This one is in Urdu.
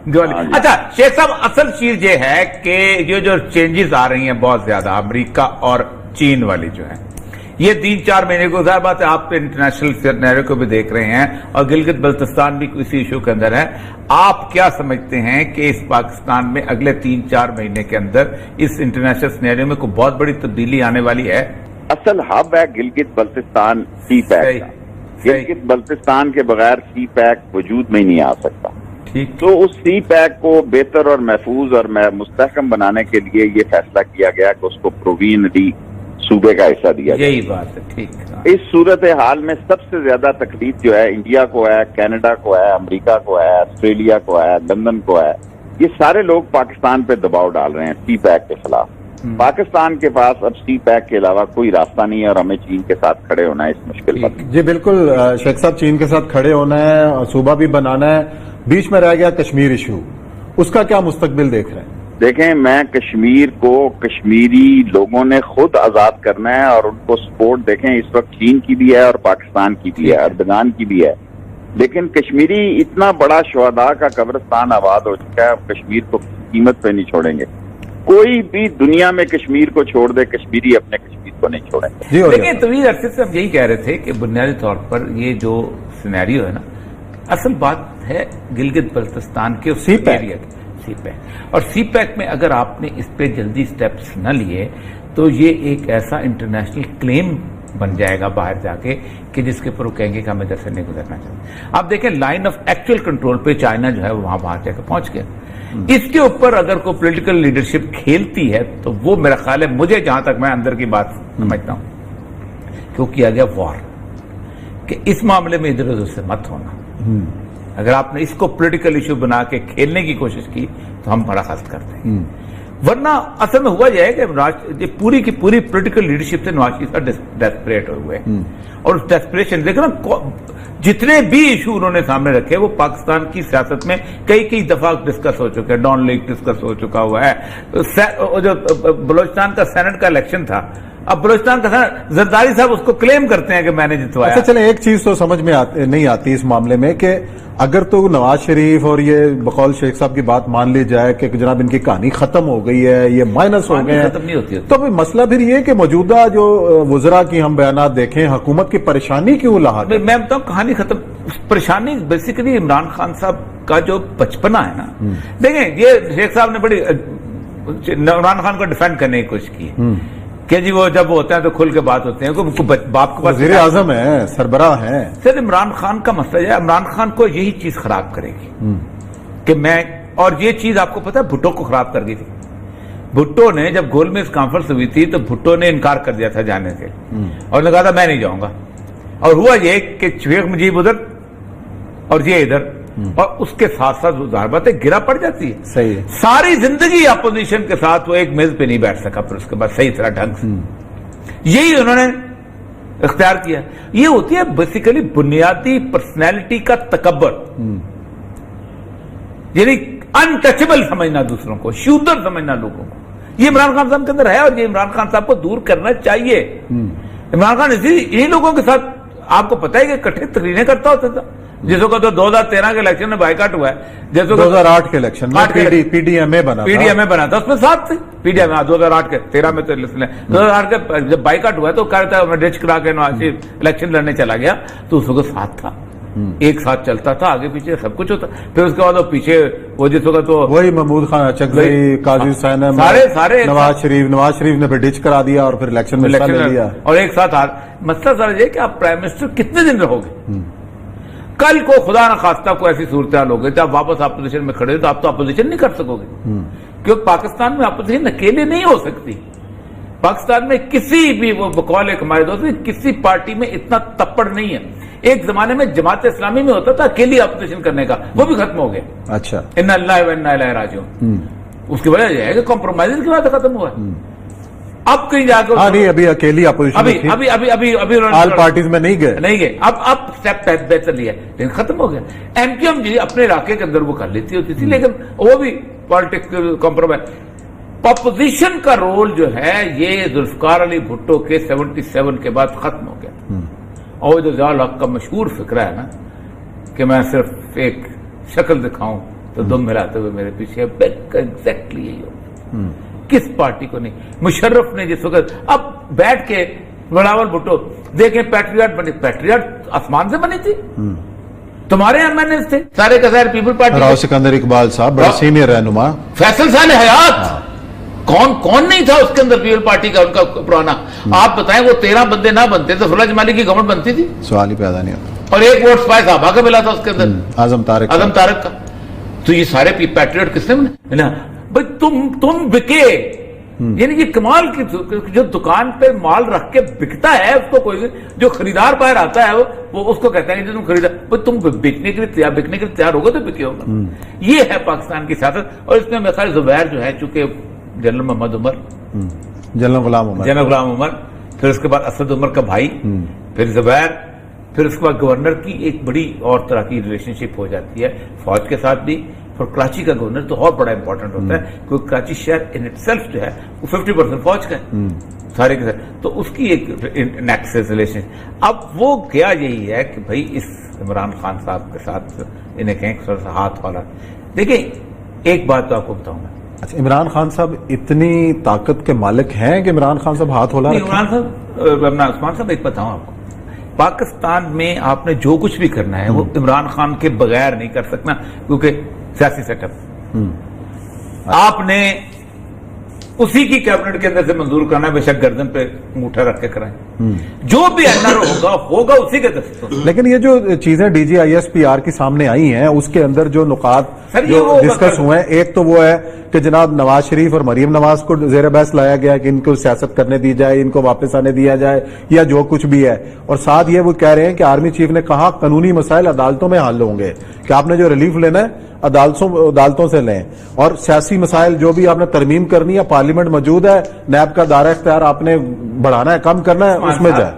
اچھا شیخ صاحب، اصل چیز یہ ہے کہ یہ جو چینجز آ رہی ہیں بہت زیادہ امریکہ اور چین والی جو ہے، یہ 3-4 مہینے کو ظاہر بات ہے آپ انٹرنیشنل سینیریو کو بھی دیکھ رہے ہیں اور گلگت بلتستان بھی اسی ایشو کے اندر ہے. آپ کیا سمجھتے ہیں کہ اس پاکستان میں اگلے 3-4 مہینے کے اندر اس انٹرنیشنل سینیریو میں کوئی بہت بڑی تبدیلی آنے والی ہے؟ اصل ہب ہے گلگت بلتستان سی پیک کا. گلگت بلتستان کے بغیر سی پیک وجود میں ہی نہیں آ سکتا. تو اس سی پیک کو بہتر اور محفوظ اور مستحکم بنانے کے لیے یہ فیصلہ کیا گیا کہ اس کو پرووینلی صوبے کا حصہ دیا جائے. یہی بات ہے. ٹھیک. اس صورتحال میں سب سے زیادہ تکلیف جو ہے انڈیا کو ہے، کینیڈا کو ہے، امریکہ کو ہے، آسٹریلیا کو ہے، لندن کو ہے. یہ سارے لوگ پاکستان پہ دباؤ ڈال رہے ہیں سی پیک کے خلاف. پاکستان کے پاس اب سی پیک کے علاوہ کوئی راستہ نہیں ہے اور ہمیں چین کے ساتھ کھڑے ہونا ہے اس مشکل پر. جی بالکل شیخ صاحب، چین کے ساتھ کھڑے ہونا ہے، صوبہ بھی بنانا ہے. بیچ میں رہ گیا کشمیر ایشو، اس کا کیا مستقبل دیکھ رہے ہیں؟ دیکھیں، میں کشمیر کو کشمیری لوگوں نے خود آزاد کرنا ہے اور ان کو سپورٹ. دیکھیں اس وقت چین کی بھی ہے اور پاکستان کی بھی ہے، اردگان کی بھی ہے، لیکن کشمیری اتنا بڑا شہداء کا قبرستان آباد ہو چکا ہے، اب کشمیر کو قیمت پہ نہیں چھوڑیں گے. کوئی بھی دنیا میں کشمیر کو چھوڑ دے، کشمیری اپنے کشمیر کو نہیں چھوڑیں گے. لیکن طویل عرصے سے ہم یہی کہہ رہے تھے کہ بنیادی طور پر یہ جو سینیریو ہے نا، اصل بات ہے گلگت بلتستان کے سی پیک اور سی پیک میں اگر آپ نے اس پہ جلدی سٹیپس نہ لیے تو یہ ایک ایسا انٹرنیشنل کلیم بن جائے گا باہر جا کے کہ جس کے اوپر وہ کہیں گے کہ ہمیں ادھر سے نہیں گزرنا چاہیے. آپ دیکھیں لائن آف ایکچوئل کنٹرول پہ چائنا جو ہے وہاں باہر جا کے پہنچ گیا. اس کے اوپر اگر کوئی پولیٹیکل لیڈرشپ کھیلتی ہے تو وہ میرا خیال ہے، مجھے جہاں تک میں اندر کی بات سمجھتا ہوں، کیوں کیا گیا وار، کہ اس معاملے میں ادھر ادھر سے مت ہونا. اگر آپ نے اس کو پولیٹیکل ایشو بنا کے کھیلنے کی کوشش کی تو ہم بڑا خست کرتے ہیں. ورنہ اصل میں ہوا جائے کہ پوری کی پوری پولیٹیکل لیڈرشپ سے نواز شریف صاحب ڈیسپریٹ ہوئے اور اس ڈیسپریشن دیکھو نا، جتنے بھی ایشو انہوں نے سامنے رکھے وہ پاکستان کی سیاست میں کئی دفعہ ڈسکس ہو چکے ہیں. ڈان لیک ڈسکس ہو چکا ہوا ہے. جو بلوچستان کا سینٹ کا الیکشن تھا، اب بلوچستان کا زرداری صاحب اس کو کلیم کرتے ہیں کہ میں نے جتوایا. اچھا چلیں، ایک چیز تو سمجھ میں نہیں آتی اس معاملے میں کہ اگر تو نواز شریف اور یہ بقول شیخ صاحب کی بات مان لی جائے کہ جناب ان کی کہانی ختم ہو گئی ہے، یہ مائنس ہو گئے ہیں، ختم نہیں ہوتی تو مسئلہ پھر یہ کہ موجودہ جو وزراء کی ہم بیانات دیکھیں، حکومت کی پریشانی کیوں لاحق ہے؟ میں بتاؤں کہانی ختم. پریشانی بیسیکلی عمران خان صاحب کا جو بچپنا ہے نا. دیکھیں یہ شیخ صاحب نے بڑی عمران خان کو ڈیفینڈ کرنے کی کوشش کی کہ جی وہ جب ہوتے ہیں تو کھل کے بات ہوتے ہیں. باپ کے وزیر اعظم ہے، سربراہ ہیں. سر عمران خان کا مسئلہ ہے، عمران خان کو یہی چیز خراب کرے گی کہ میں، اور یہ چیز آپ کو پتا ہے بھٹو کو خراب کر گئی تھی. بھٹو نے جب گول میں اس کانفرنس ہوئی تھی تو بھٹو نے انکار کر دیا تھا جانے سے اور نے کہا تھا میں نہیں جاؤں گا. اور ہوا یہ کہ شیخ مجیب ادھر اور یہ ادھر، اور اس کے ساتھ ساتھ ظاہر بات ہے گرا پڑ جاتی ہے. صحیح. ساری زندگی اپوزیشن کے ساتھ وہ ایک میز پہ نہیں بیٹھ سکا پھر اس کے بعد صحیح طرح ڈھنگ سے. یہی انہوں نے اختیار کیا. یہ ہوتی ہے بیسیکلی بنیادی پرسنالٹی کا تکبر، یعنی انٹچبل سمجھنا دوسروں کو، شودر سمجھنا لوگوں کو. یہ عمران خان صاحب کے اندر ہے اور یہ عمران خان صاحب کو دور کرنا چاہیے. عمران خان انہی لوگوں کے ساتھ آپ کو پتا ہے کہ اکٹھے تقریریں کرتا ہوتا تھا. جیسوں کا تو 2013 کے الیکشن میں بائیکاٹ ہوا ہے، جیسے 2008 کے الیکشن میں پی ڈی ایم اے بنا تھا، اس میں ساتھ تھے پی ڈی ایم. 2008 کے 13 میں تو 2008 کے جب بائیکاٹ ہوا ہے تو کہتا ہے میں ڈچ کرا کے نواز شریف الیکشن لڑنے چلا گیا تو اس وقت ساتھ تھا، ایک ساتھ چلتا تھا، آگے پیچھے سب کچھ ہوتا. پھر اس کے بعد وہ پیچھے وہ جس وقت تو وہی محمود خان چکزئی، قاضی حسین سارے نواز شریف نے پھر ڈچ کرا دیا اور پھر الیکشن میں حصہ لے لیا اور ایک ساتھ. مسئلہ سر یہ کہ آپ پرائم منسٹر کتنے دن رہو گے؟ کل کو خدا نہ خواستہ کو ایسی صورتحال ہو گئی تو آپ واپس اپوزیشن میں کھڑے ہو تو آپ تو اپوزیشن نہیں کر سکو گے، کیونکہ پاکستان میں اپوزیشن اکیلے نہیں ہو سکتی. پاکستان میں کسی بھی وہ بقول ایک ہمارے دوست کسی پارٹی میں اتنا تپڑ نہیں ہے. ایک زمانے میں جماعت اسلامی میں ہوتا تھا اکیلی اپوزیشن کرنے کا، وہ بھی ختم ہو گیا. اچھا، ان اللہ و انا الیہ راجعون. اس کی وجہ یہ ہے کہ کمپرومائز کی بات ختم ہوا. اب کہیں جا کے ابھی اکیلی اپوزیشن ابھی آل پارٹیز میں نہیں گئے. اب اسٹیپ بہتر لیا لیکن ختم ہو گیا. ایم کیو ایم جی اپنے علاقے کے اندر وہ کر لیتی ہوتی تھی لیکن وہ بھی پالیٹکس کمپرومائز. اپوزیشن کا رول جو ہے یہ ذوالفقار علی بھٹو کے 77 کے بعد ختم ہو گیا. اور جو ضیاء الحق کا مشہور فکرہ ہے نا کہ میں صرف ایک شکل دکھاؤں تو دم ملاتے ہوئے میرے پیچھے ایگزیکٹلی یہی ہوگا. کس پارٹی کو نہیں. مشرف نے جس وقت اب بیٹھ کے بلاول بھٹو دیکھیں پیٹریاٹ بنی, پیٹریاٹ آسمان سے بنی تھی, تمہارے ایم این ایز تھے سارے کا سارے پیپل پارٹی. راؤ سکندر اقبال صاحب بڑے سینئر رہنما. فیصل صالح حیات کون نہیں تھا اس کے اندر پیپل پارٹی کا ان کا پرانا. آپ بتائیں وہ 13 بندے نہ بنتے تو سولہ جمالی کی گورنمنٹ بنتی تھی؟ سوال ہی پیدا نہیں ہوتا. اور ایک ووٹ سپاہی صاحبہ کا ملا تھا اس کے اندر, اعظم طارق کا. تو یہ سارے پیٹریٹ کس نے بنے نا بھائی. تم بکے, یعنی یہ کمال کی جو دکان پہ مال رکھ کے بکتا ہے اس کو کوئی جو خریدار باہر آتا ہے وہ اس کو کہتا ہے کہ تم خریدار تم بکنے کے لیے تیار ہوگا تو بکے ہوگا. یہ ہے پاکستان کی سیاست. اور اس میں میرا خیال زبیر جو ہے چونکہ جنرل محمد عمر, جنرل غلام عمر, پھر اس کے بعد اسد عمر کا بھائی, پھر زبیر, پھر اس کے بعد گورنر کی ایک بڑی اور طرح کی ریلیشن شپ ہو جاتی ہے فوج کے ساتھ بھی. اور کراچی کا گورنر تو اور بڑا امپورٹنٹ ہوتا ہے کیونکہ کراچی شہر ان اٹ سیلف جو ہے وہ 50% فوج کا ہے سارے کے ساتھ. تو اس کی ایک نیکسس ریلیشن. اب وہ کیا یہی ہے کہ بھائی اس عمران خان صاحب کے ساتھ انہیں کہیں تھوڑا سا ہاتھ والا. دیکھیں ایک بات تو آپ کو بتاؤں گا. اچھا, عمران خان صاحب اتنی طاقت کے مالک ہیں کہ عمران خان صاحب ہاتھ ہولا رکھیں؟ عمران صاحب, عثمان صاحب ایک بتاؤں آپ کو, پاکستان میں آپ نے جو کچھ بھی کرنا ہے وہ عمران خان کے بغیر نہیں کر سکنا کیونکہ سیاسی سیٹ اپ آپ نے اسی کی کیبنٹ کے اندر سے منظور کرنا ہے. بے شک گردن پہ انگوٹھا رکھ کے کرائیں, جو بھی ایندر ہوگا اسی کے دستور. لیکن یہ جو چیزیں D G I S P R کی سامنے آئی ہیں اس کے اندر جو نکات جو ڈسکس ہوئے ہیں, ایک تو وہ ہے کہ جناب نواز شریف اور مریم نواز کو زیر بحث لایا گیا کہ ان کو سیاست کرنے دی جائے, ان کو واپس آنے دیا جائے یا جو کچھ بھی ہے. اور ساتھ یہ وہ کہہ رہے ہیں کہ آرمی چیف نے کہا قانونی مسائل عدالتوں میں حل ہوں گے, کہ آپ نے جو ریلیف لینا ہے عدالتوں سے لیں, اور سیاسی مسائل جو بھی آپ نے ترمیم کرنی ہے پارلیمنٹ موجود ہے, نیب کا دائرہ اختیار آپ نے بڑھانا ہے, کم کرنا ہے, اس میں جائے.